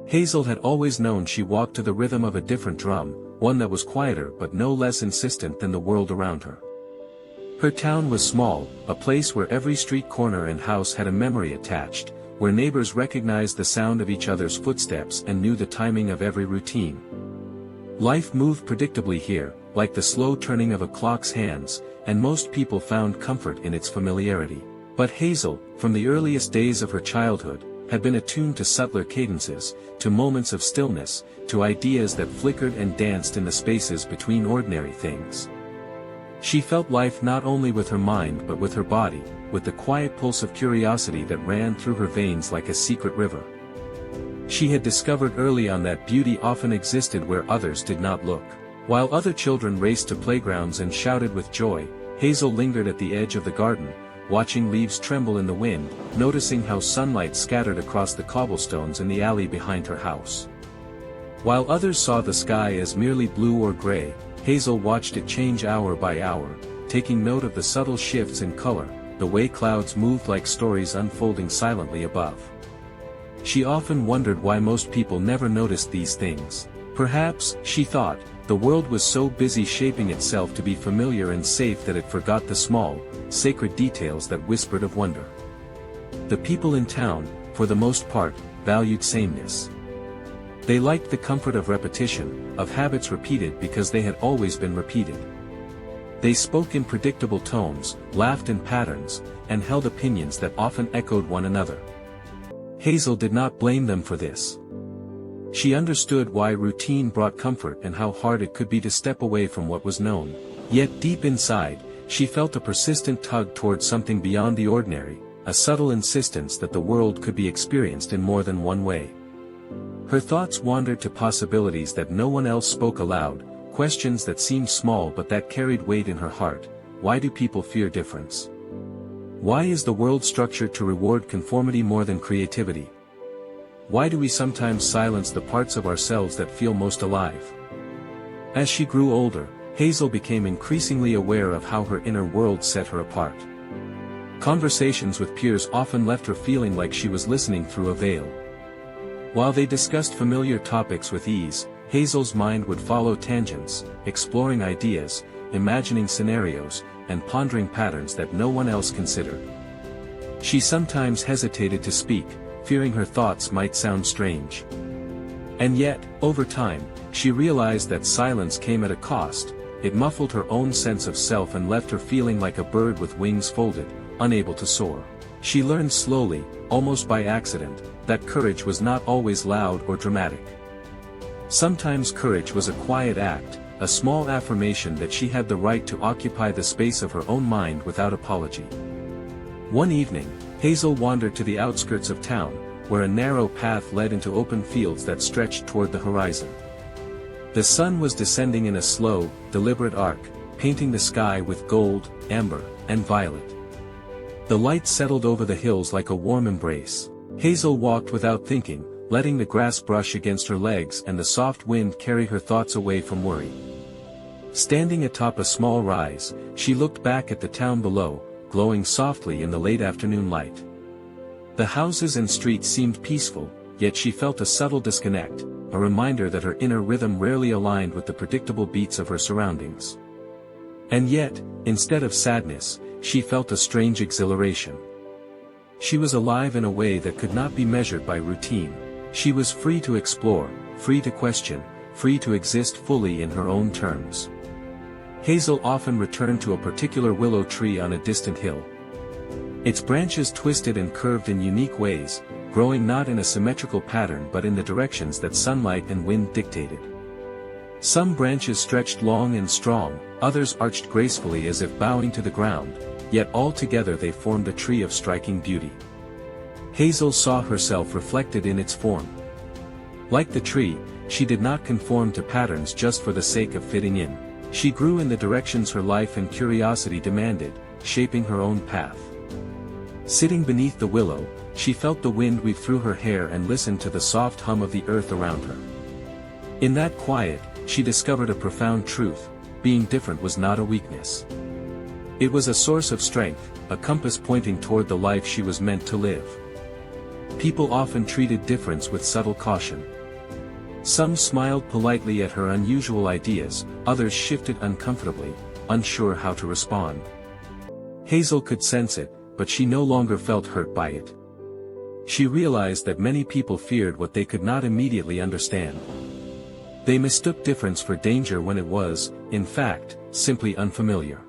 Hazel had always known she walked to the rhythm of a different drum, one that was quieter but no less insistent than the world around her. Her town was small, a place where every street corner and house had a memory attached, where neighbors recognized the sound of each other's footsteps and knew the timing of every routine. Life moved predictably here, like the slow turning of a clock's hands, and most people found comfort in its familiarity. But Hazel, from the earliest days of her childhood, had been attuned to subtler cadences, to moments of stillness, to ideas that flickered and danced in the spaces between ordinary things. She felt life not only with her mind but with her body, with the quiet pulse of curiosity that ran through her veins like a secret river. She had discovered early on that beauty often existed where others did not look. While other children raced to playgrounds and shouted with joy, Hazel lingered at the edge of the garden, watching leaves tremble in the wind, noticing how sunlight scattered across the cobblestones in the alley behind her house. While others saw the sky as merely blue or gray, Hazel watched it change hour by hour, taking note of the subtle shifts in color, the way clouds moved like stories unfolding silently above. She often wondered why most people never noticed these things. Perhaps, she thought, the world was so busy shaping itself to be familiar and safe that it forgot the small, sacred details that whispered of wonder. The people in town, for the most part, valued sameness. They liked the comfort of repetition, of habits repeated because they had always been repeated. They spoke in predictable tones, laughed in patterns, and held opinions that often echoed one another. Hazel did not blame them for this. She understood why routine brought comfort and how hard it could be to step away from what was known. Yet deep inside, she felt a persistent tug towards something beyond the ordinary, a subtle insistence that the world could be experienced in more than one way. Her thoughts wandered to possibilities that no one else spoke aloud, questions that seemed small but that carried weight in her heart. Why do people fear difference? Why is the world structured to reward conformity more than creativity? Why do we sometimes silence the parts of ourselves that feel most alive? As she grew older, Hazel became increasingly aware of how her inner world set her apart. Conversations with peers often left her feeling like she was listening through a veil. While they discussed familiar topics with ease, Hazel's mind would follow tangents, exploring ideas, imagining scenarios, and pondering patterns that no one else considered. She sometimes hesitated to speak, fearing her thoughts might sound strange. And yet, over time, she realized that silence came at a cost. It muffled her own sense of self and left her feeling like a bird with wings folded, unable to soar. She learned slowly, almost by accident, that courage was not always loud or dramatic. Sometimes courage was a quiet act, a small affirmation that she had the right to occupy the space of her own mind without apology. One evening, Hazel wandered to the outskirts of town, where a narrow path led into open fields that stretched toward the horizon. The sun was descending in a slow, deliberate arc, painting the sky with gold, amber, and violet. The light settled over the hills like a warm embrace. Hazel walked without thinking, letting the grass brush against her legs and the soft wind carry her thoughts away from worry. Standing atop a small rise, she looked back at the town below, glowing softly in the late afternoon light. The houses and streets seemed peaceful, yet she felt a subtle disconnect, a reminder that her inner rhythm rarely aligned with the predictable beats of her surroundings. And yet, instead of sadness, she felt a strange exhilaration. She was alive in a way that could not be measured by routine. She was free to explore, free to question, free to exist fully in her own terms. Hazel often returned to a particular willow tree on a distant hill. Its branches twisted and curved in unique ways, growing not in a symmetrical pattern but in the directions that sunlight and wind dictated. Some branches stretched long and strong, others arched gracefully as if bowing to the ground, yet all together they formed a tree of striking beauty. Hazel saw herself reflected in its form. Like the tree, she did not conform to patterns just for the sake of fitting in. She grew in the directions her life and curiosity demanded, shaping her own path. Sitting beneath the willow, she felt the wind weave through her hair and listened to the soft hum of the earth around her. In that quiet, she discovered a profound truth: being different was not a weakness. It was a source of strength, a compass pointing toward the life she was meant to live. People often treated difference with subtle caution. Some smiled politely at her unusual ideas, others shifted uncomfortably, unsure how to respond. Hazel could sense it, but she no longer felt hurt by it. She realized that many people feared what they could not immediately understand. They mistook difference for danger when it was, in fact, simply unfamiliar.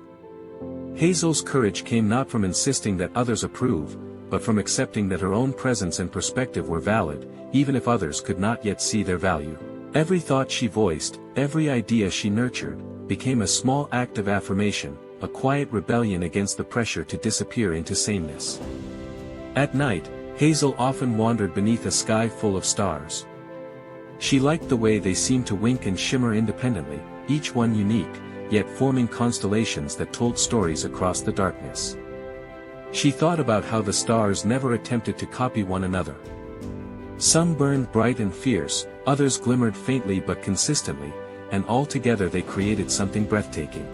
Hazel's courage came not from insisting that others approve, but from accepting that her own presence and perspective were valid, even if others could not yet see their value. Every thought she voiced, every idea she nurtured, became a small act of affirmation, a quiet rebellion against the pressure to disappear into sameness. At night, Hazel often wandered beneath a sky full of stars. She liked the way they seemed to wink and shimmer independently, each one unique, yet forming constellations that told stories across the darkness. She thought about how the stars never attempted to copy one another. Some burned bright and fierce, others glimmered faintly but consistently, and all together they created something breathtaking.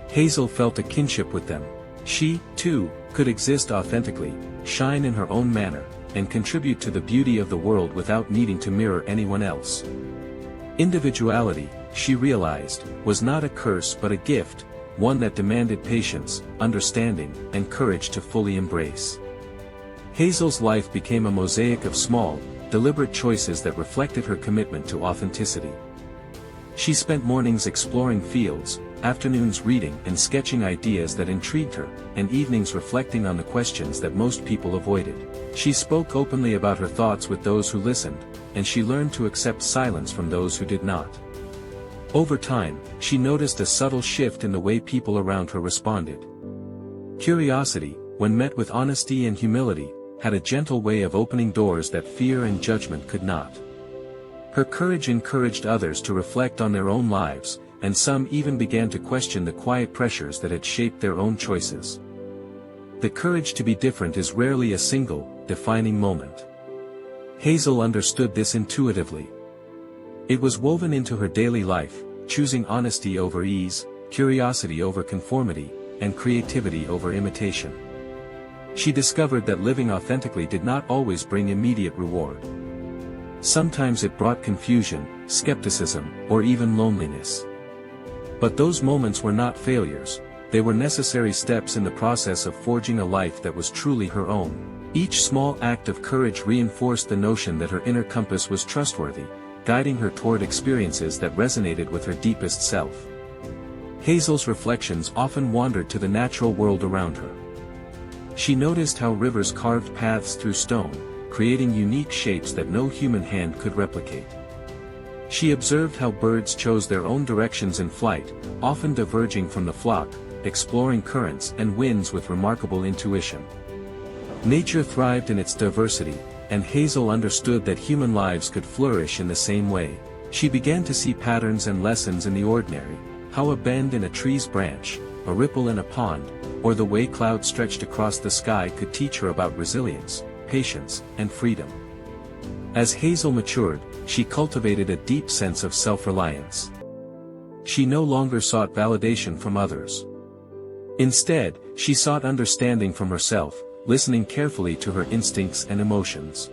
Hazel felt a kinship with them. She, too, could exist authentically, shine in her own manner, and contribute to the beauty of the world without needing to mirror anyone else. Individuality, she realized, was not a curse but a gift, one that demanded patience, understanding, and courage to fully embrace. Hazel's life became a mosaic of small, deliberate choices that reflected her commitment to authenticity. She spent mornings exploring fields, afternoons reading and sketching ideas that intrigued her, and evenings reflecting on the questions that most people avoided. She spoke openly about her thoughts with those who listened, and she learned to accept silence from those who did not. Over time, she noticed a subtle shift in the way people around her responded. Curiosity, when met with honesty and humility, had a gentle way of opening doors that fear and judgment could not. Her courage encouraged others to reflect on their own lives, and some even began to question the quiet pressures that had shaped their own choices. The courage to be different is rarely a single, defining moment. Hazel understood this intuitively. It was woven into her daily life, choosing honesty over ease, curiosity over conformity, and creativity over imitation. She discovered that living authentically did not always bring immediate reward. Sometimes it brought confusion, skepticism, or even loneliness. But those moments were not failures, they were necessary steps in the process of forging a life that was truly her own. Each small act of courage reinforced the notion that her inner compass was trustworthy, guiding her toward experiences that resonated with her deepest self. Hazel's reflections often wandered to the natural world around her. She noticed how rivers carved paths through stone, creating unique shapes that no human hand could replicate. She observed how birds chose their own directions in flight, often diverging from the flock, exploring currents and winds with remarkable intuition. Nature thrived in its diversity, and Hazel understood that human lives could flourish in the same way. She began to see patterns and lessons in the ordinary, how a bend in a tree's branch, a ripple in a pond, or the way clouds stretched across the sky could teach her about resilience, patience, and freedom. As Hazel matured, she cultivated a deep sense of self-reliance. She no longer sought validation from others. Instead, she sought understanding from herself, listening carefully to her instincts and emotions.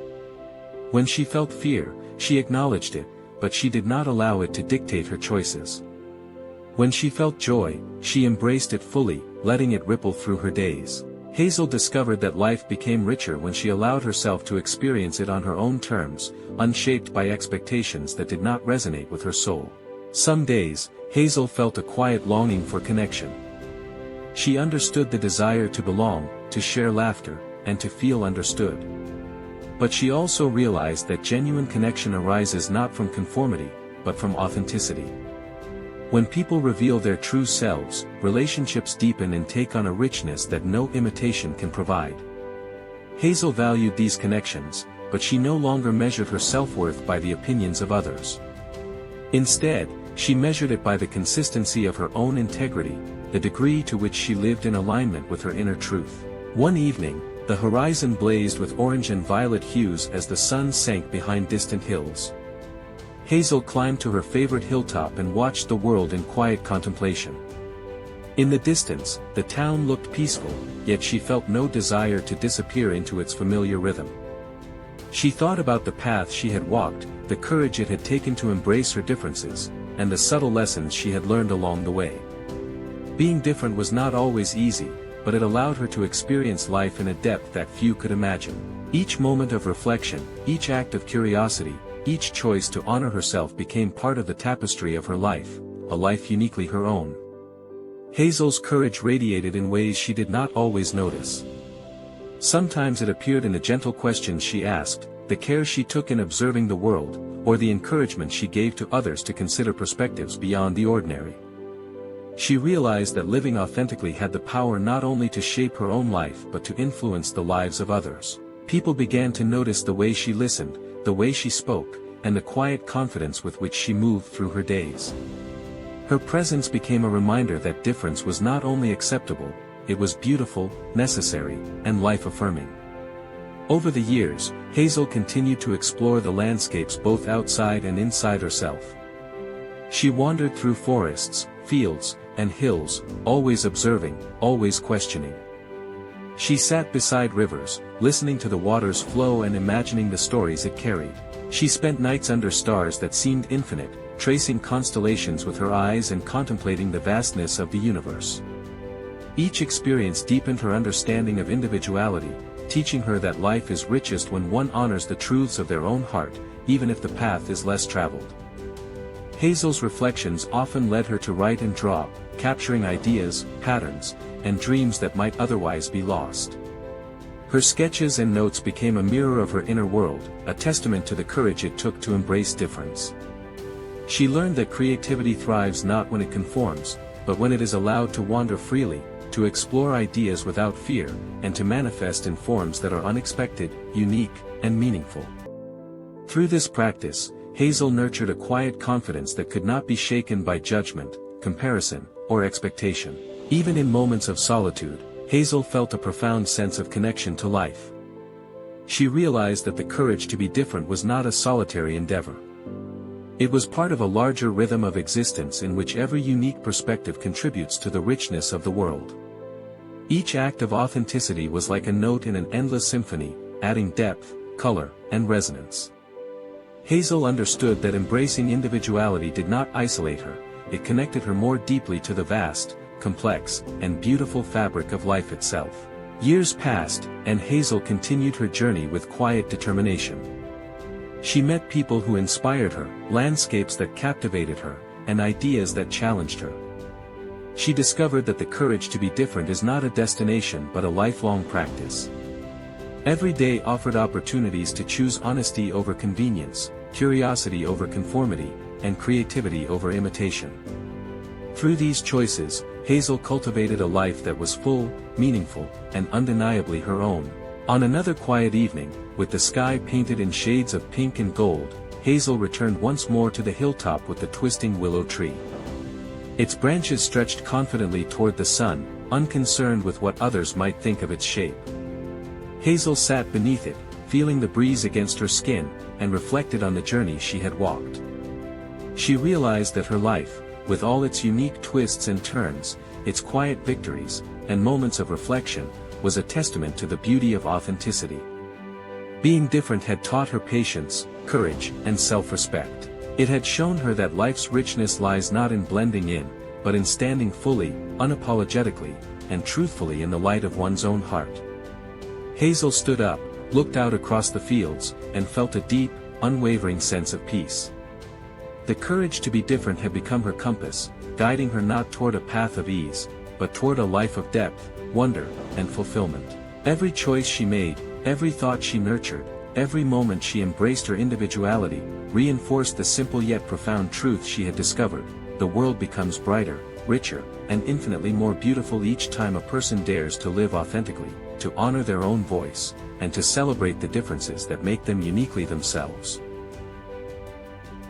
When she felt fear, she acknowledged it, but she did not allow it to dictate her choices. When she felt joy, she embraced it fully, letting it ripple through her days. Hazel discovered that life became richer when she allowed herself to experience it on her own terms, unshaped by expectations that did not resonate with her soul. Some days, Hazel felt a quiet longing for connection. She understood the desire to belong, to share laughter, and to feel understood. But she also realized that genuine connection arises not from conformity, but from authenticity. When people reveal their true selves, relationships deepen and take on a richness that no imitation can provide. Hazel valued these connections, but she no longer measured her self-worth by the opinions of others. Instead, she measured it by the consistency of her own integrity, the degree to which she lived in alignment with her inner truth. One evening, the horizon blazed with orange and violet hues as the sun sank behind distant hills. Hazel climbed to her favorite hilltop and watched the world in quiet contemplation. In the distance, the town looked peaceful, yet she felt no desire to disappear into its familiar rhythm. She thought about the path she had walked, the courage it had taken to embrace her differences, and the subtle lessons she had learned along the way. Being different was not always easy, but it allowed her to experience life in a depth that few could imagine. Each moment of reflection, each act of curiosity, each choice to honor herself became part of the tapestry of her life, a life uniquely her own. Hazel's courage radiated in ways she did not always notice. Sometimes it appeared in the gentle questions she asked, the care she took in observing the world, or the encouragement she gave to others to consider perspectives beyond the ordinary. She realized that living authentically had the power not only to shape her own life but to influence the lives of others. People began to notice the way she listened, the way she spoke, and the quiet confidence with which she moved through her days. Her presence became a reminder that difference was not only acceptable, it was beautiful, necessary, and life-affirming. Over the years, Hazel continued to explore the landscapes both outside and inside herself. She wandered through forests, fields, and hills, always observing, always questioning. She sat beside rivers, listening to the water's flow and imagining the stories it carried. She spent nights under stars that seemed infinite, tracing constellations with her eyes and contemplating the vastness of the universe. Each experience deepened her understanding of individuality, teaching her that life is richest when one honors the truths of their own heart, even if the path is less traveled. Hazel's reflections often led her to write and draw, capturing ideas, patterns, and dreams that might otherwise be lost. Her sketches and notes became a mirror of her inner world, a testament to the courage it took to embrace difference. She learned that creativity thrives not when it conforms, but when it is allowed to wander freely, to explore ideas without fear, and to manifest in forms that are unexpected, unique, and meaningful. Through this practice, Hazel nurtured a quiet confidence that could not be shaken by judgment, comparison, or expectation. Even in moments of solitude, Hazel felt a profound sense of connection to life. She realized that the courage to be different was not a solitary endeavor. It was part of a larger rhythm of existence in which every unique perspective contributes to the richness of the world. Each act of authenticity was like a note in an endless symphony, adding depth, color, and resonance. Hazel understood that embracing individuality did not isolate her, it connected her more deeply to the vast, complex, and beautiful fabric of life itself. Years passed, and Hazel continued her journey with quiet determination. She met people who inspired her, landscapes that captivated her, and ideas that challenged her. She discovered that the courage to be different is not a destination but a lifelong practice. Every day offered opportunities to choose honesty over convenience, curiosity over conformity, and creativity over imitation. Through these choices, Hazel cultivated a life that was full, meaningful, and undeniably her own. On another quiet evening, with the sky painted in shades of pink and gold, Hazel returned once more to the hilltop with the twisting willow tree. Its branches stretched confidently toward the sun, unconcerned with what others might think of its shape. Hazel sat beneath it, feeling the breeze against her skin, and reflected on the journey she had walked. She realized that her life, with all its unique twists and turns, its quiet victories, and moments of reflection, was a testament to the beauty of authenticity. Being different had taught her patience, courage, and self-respect. It had shown her that life's richness lies not in blending in, but in standing fully, unapologetically, and truthfully in the light of one's own heart. Hazel stood up, looked out across the fields, and felt a deep, unwavering sense of peace. The courage to be different had become her compass, guiding her not toward a path of ease, but toward a life of depth, wonder, and fulfillment. Every choice she made, every thought she nurtured, every moment she embraced her individuality, reinforced the simple yet profound truth she had discovered: the world becomes brighter, richer, and infinitely more beautiful each time a person dares to live authentically, to honor their own voice, and to celebrate the differences that make them uniquely themselves.